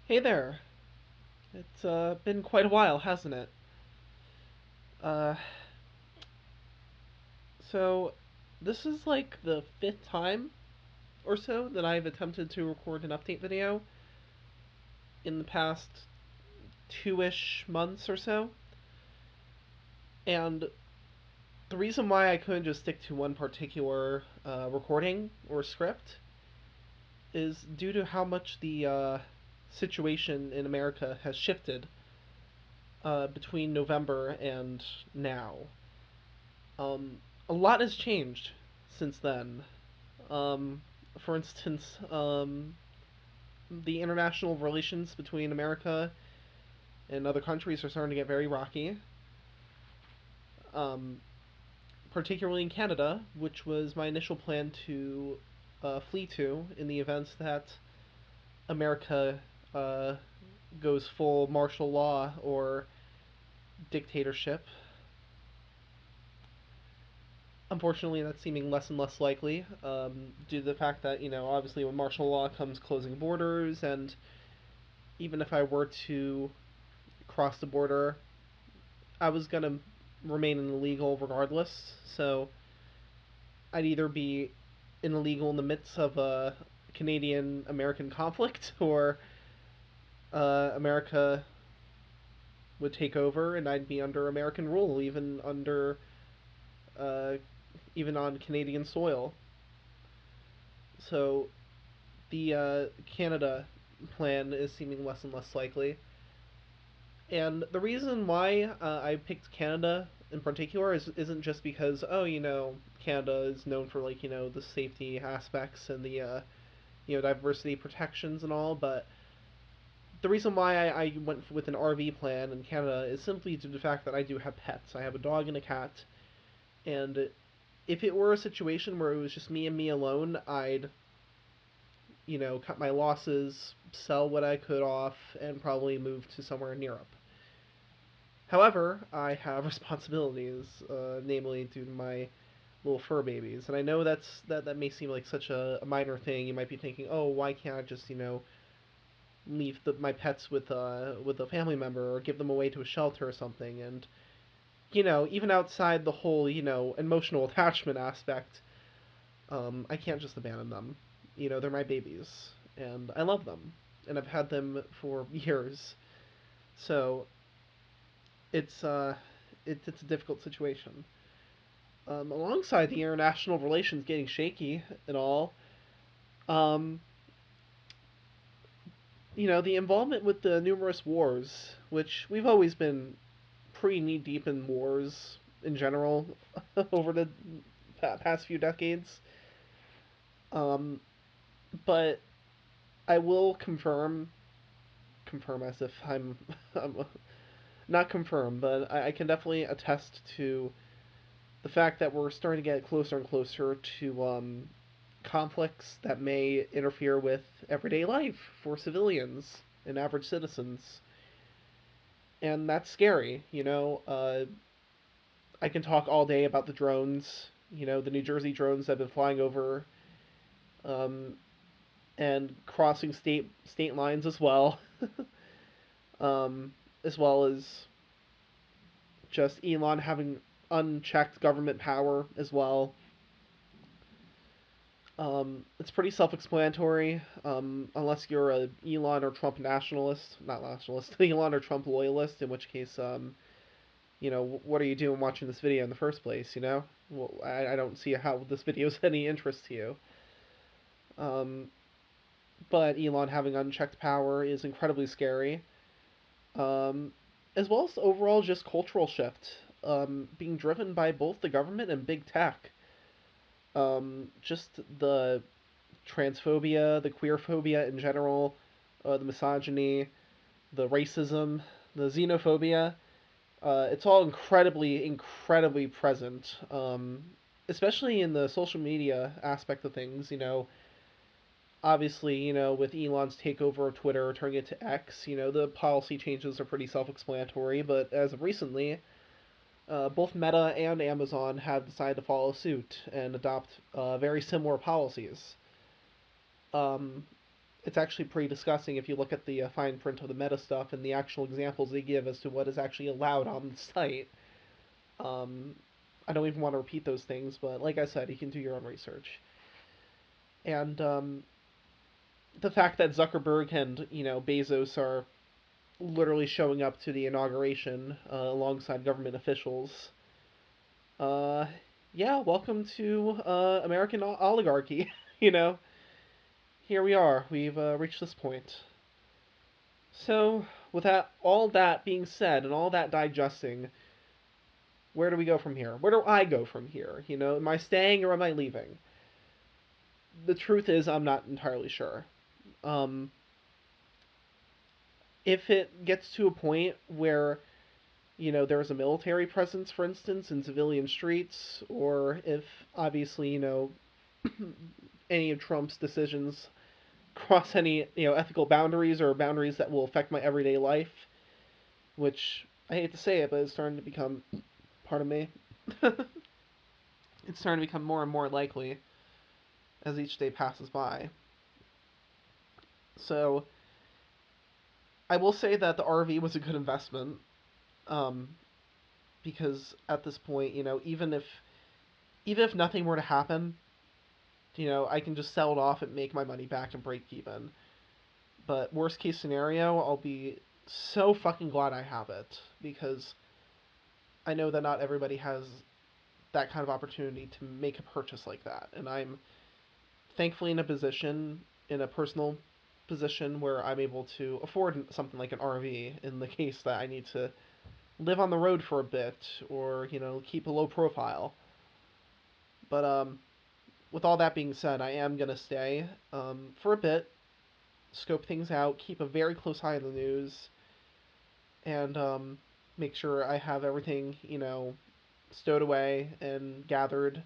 Hey there. It's been quite a while, hasn't it? Uh, so this is like the fifth time or so that I've attempted to record an update video in the past two-ish months or so. And the reason why I couldn't just stick to one particular recording or script is due to how much the situation in America has shifted between November and now. Um, a lot has changed since then. For instance, the international relations between America and other countries are starting to get very rocky, um, particularly in Canada, which was my initial plan to flee to in the event that America uh, goes full martial law or dictatorship. Unfortunately, that's seeming less and less likely due to the fact that, obviously with martial law comes closing borders, and even if I were to cross the border, I was going to remain an illegal regardless. So I'd either be an illegal in the midst of a Canadian American conflict, or America would take over and I'd be under American rule, uh, even on Canadian soil. So the Canada plan is seeming less and less likely. And the reason why I picked Canada in particular isn't just because, oh, Canada is known for, like, the safety aspects and the diversity protections and all, but the reason why I went with an RV plan in Canada is simply due to the fact that I do have pets. I have a dog and a cat, and if it were a situation where it was just me and me alone, I'd cut my losses, sell what I could off, and probably move to somewhere in Europe. However, I have responsibilities, namely due to my little fur babies, and I know that may seem like such a minor thing. You might be thinking, oh, why can't I just leave my pets with a family member or give them away to a shelter or something? And even outside the whole emotional attachment aspect, I can't just abandon them. They're my babies, and I love them, and I've had them for years. So it's it's a difficult situation. Alongside the international relations getting shaky and all, um, the involvement with the numerous wars, which we've always been pretty knee deep in wars in general over the past few decades. Um, but I will confirm as if I'm not confirm, but I can definitely attest to the fact that we're starting to get closer and closer to conflicts that may interfere with everyday life for civilians and average citizens. And that's scary. I can talk all day about the drones, the New Jersey drones that have been flying over um, and crossing state lines as well, as well as just Elon having unchecked government power as well. It's pretty self-explanatory, unless you're a Elon or Trump nationalist, not nationalist, Elon or Trump loyalist, in which case, what are you doing watching this video in the first place, Well, I don't see how this video is any interest to you. Um, but Elon having unchecked power is incredibly scary, um, as well as overall just cultural shift, being driven by both the government and big tech. Just the transphobia, the queerphobia in general, the misogyny, the racism, the xenophobia. It's all incredibly present, especially in the social media aspect of things. Obviously, with Elon's takeover of Twitter, turning it to X, the policy changes are pretty self-explanatory. But as of recently, both Meta and Amazon have decided to follow suit and adopt very similar policies. Um, it's actually pretty disgusting if you look at the fine print of the meta stuff and the actual examples they give as to what is actually allowed on the site. Um, I don't even want to repeat those things, but like I said, you can do your own research. And the fact that Zuckerberg and Bezos are literally showing up to the inauguration alongside government officials. Uh, yeah, welcome to American oligarchy. you know, Here we are. We've reached this point. So, with all that being said and all that digesting, where do we go from here? Where do I go from here? Am I staying or am I leaving? The truth is, I'm not entirely sure. Um, if it gets to a point where there's a military presence, for instance, in civilian streets, or if obviously any of Trump's decisions cross any ethical boundaries or boundaries that will affect my everyday life, which I hate to say it, but it's starting to become part of me. It's starting to become more and more likely as each day passes by. So I will say that the RV was a good investment, um, because at this point, even if nothing were to happen, I can just sell it off and make my money back and break even. But worst case scenario, I'll be so fucking glad I have it because I know that not everybody has that kind of opportunity to make a purchase like that. And I'm thankfully in a personal position where I'm able to afford something like an RV in the case that I need to live on the road for a bit or, keep a low profile. But with all that being said, I am going to stay for a bit, scope things out, keep a very close eye on the news, and make sure I have everything, stowed away and gathered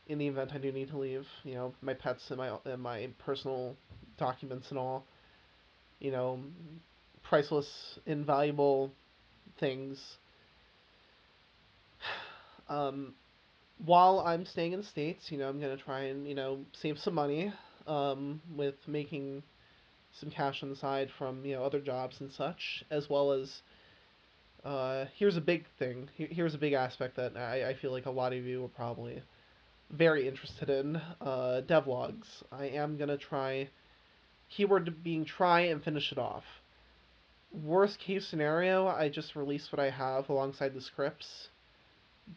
in the event I do need to leave. My pets and my personal documents and all. You know, priceless, invaluable things. Um, while I'm staying in the States, I'm gonna try and save some money with making some cash on the side from other jobs and such, as well as here's a big thing. Here's a big aspect that I feel like a lot of you are probably very interested in. Devlogs. I am gonna try. Keyword being try and finish it off. Worst case scenario, I just release what I have alongside the scripts.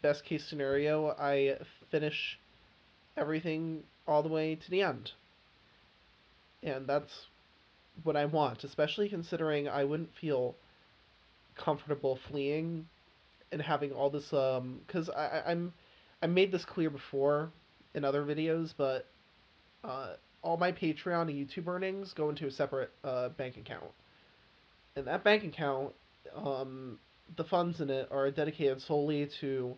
Best case scenario, I finish everything all the way to the end. And that's what I want, especially considering I wouldn't feel comfortable fleeing and having all this because I made this clear before in other videos, but all my Patreon and YouTube earnings go into a separate bank account, and that bank account, um, the funds in it are dedicated solely to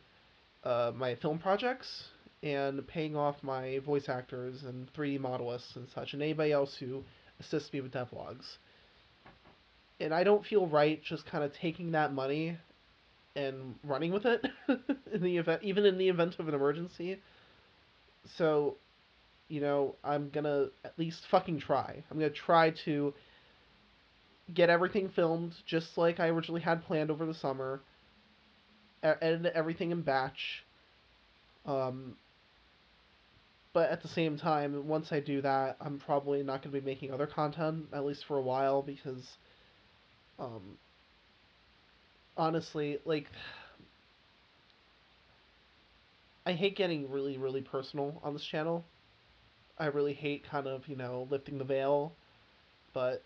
my film projects and paying off my voice actors and 3D modelists and such, and anybody else who assists me with devlogs. And I don't feel right just kind of taking that money and running with it in the event, even in the event of an emergency. So, I'm gonna at least fucking try. I'm gonna try to get everything filmed just like I originally had planned over the summer, edit everything in batch. Um, but at the same time, once I do that, I'm probably not going to be making other content, at least for a while, because um, honestly, like, I hate getting really, really personal on this channel. I really hate kind of, lifting the veil, but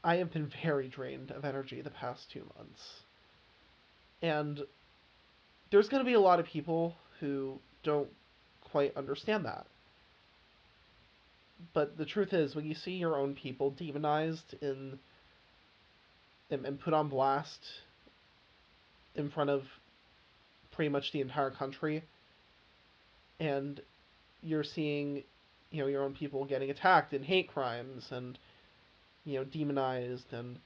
I have been very drained of energy the past 2 months. And there's going to be a lot of people who don't quite understand that. But the truth is, when you see your own people demonized and put on blast in front of pretty much the entire country, and you're seeing, your own people getting attacked in hate crimes and demonized and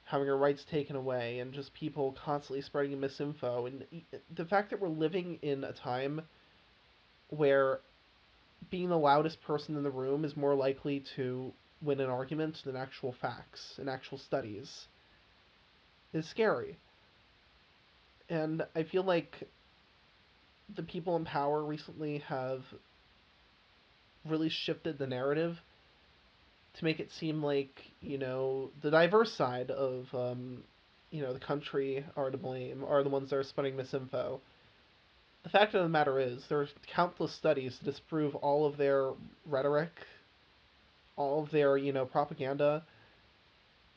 having their rights taken away, and just people constantly spreading misinfo, and the fact that we're living in a time where being the loudest person in the room is more likely to win an argument than actual facts and actual studies is scary. And I feel like the people in power recently have really shifted the narrative to make it seem like, the diverse side of, the country are to blame, are the ones that are spreading misinfo. The fact of the matter is, there are countless studies to disprove all of their rhetoric, all of their, propaganda,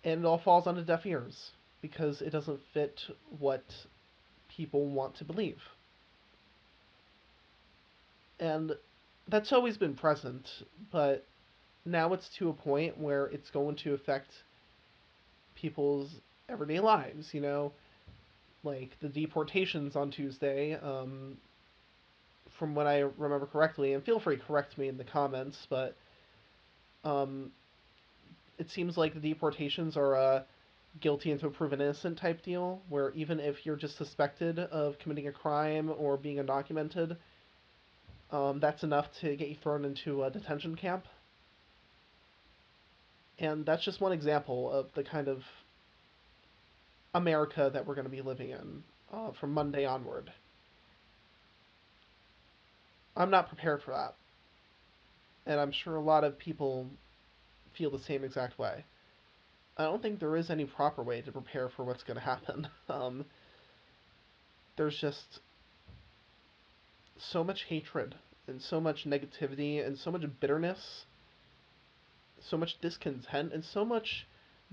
and it all falls onto deaf ears because it doesn't fit what people want to believe. And that's always been present, but now it's to a point where it's going to affect people's everyday lives, like the deportations on Tuesday, from what I remember correctly, and feel free to correct me in the comments, but um, it seems like the deportations are a guilty until proven innocent type deal, where even if you're just suspected of committing a crime or being undocumented, that's enough to get you thrown into a detention camp. And that's just one example of the kind of America that we're going to be living in from Monday onward. I'm not prepared for that. And I'm sure a lot of people feel the same exact way. I don't think there is any proper way to prepare for what's going to happen. There's just so much hatred and so much negativity and so much bitterness, so much discontent, and so much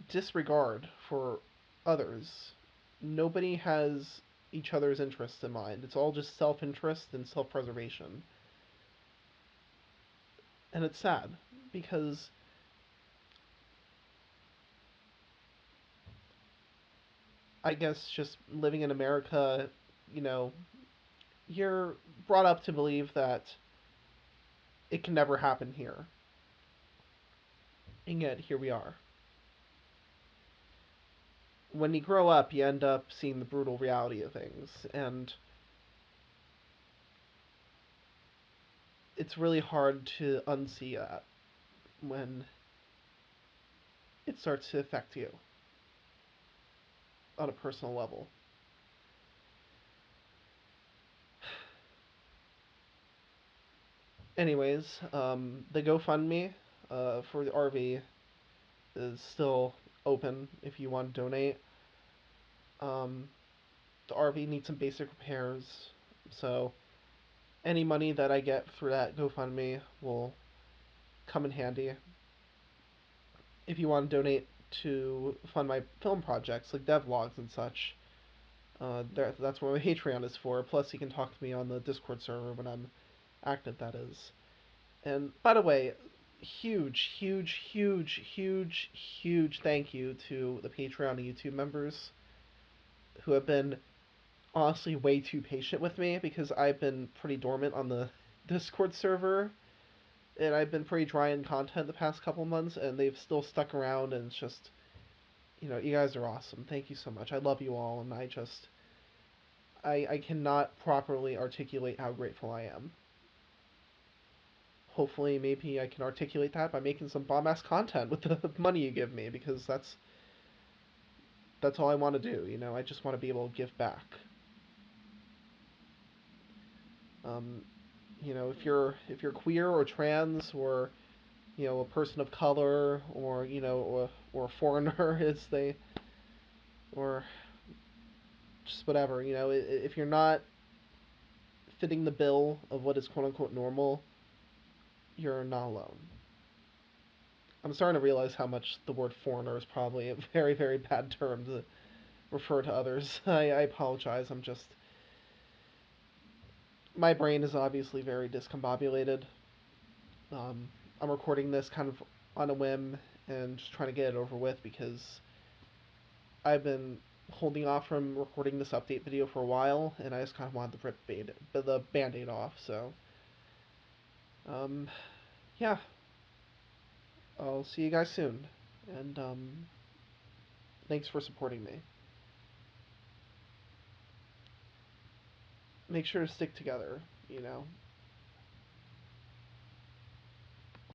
disregard for others. Nobody has each other's interests in mind. It's all just self interest and self preservation. And it's sad because I guess just living in America, you know, you're brought up to believe that it can never happen here. And yet, here we are. When you grow up, you end up seeing the brutal reality of things, and it's really hard to unsee that when it starts to affect you on a personal level. Anyways, the GoFundMe for the RV is still open if you want to donate. Um, the RV needs some basic repairs, so any money that I get through that GoFundMe will come in handy. If you want to donate to fund my film projects like devlogs and such, that's what my Patreon is for. Plus, you can talk to me on the Discord server when I'm active, that is. And by the way, huge, huge, huge, huge, huge thank you to the Patreon and YouTube members who have been honestly way too patient with me because I've been pretty dormant on the Discord server and I've been pretty dry in content the past couple months and they've still stuck around and it's just, you guys are awesome. Thank you so much. I love you all and I cannot properly articulate how grateful I am. Hopefully maybe I can articulate that by making some bomb ass content with the money you give me because that's all I want to do, I just want to be able to give back. Um, if you're queer or trans or a person of color or or a foreigner as they or just whatever, if you're not fitting the bill of what is quote unquote normal, you're not alone. I'm starting to realize how much the word foreigner is probably a very, very bad term to refer to others. I apologize. My brain is obviously very discombobulated. Um, I'm recording this kind of on a whim and just trying to get it over with because I've been holding off from recording this update video for a while, and I just kind of wanted to rip the band-aid off. So, um, yeah, I'll see you guys soon, and thanks for supporting me. Make sure to stick together.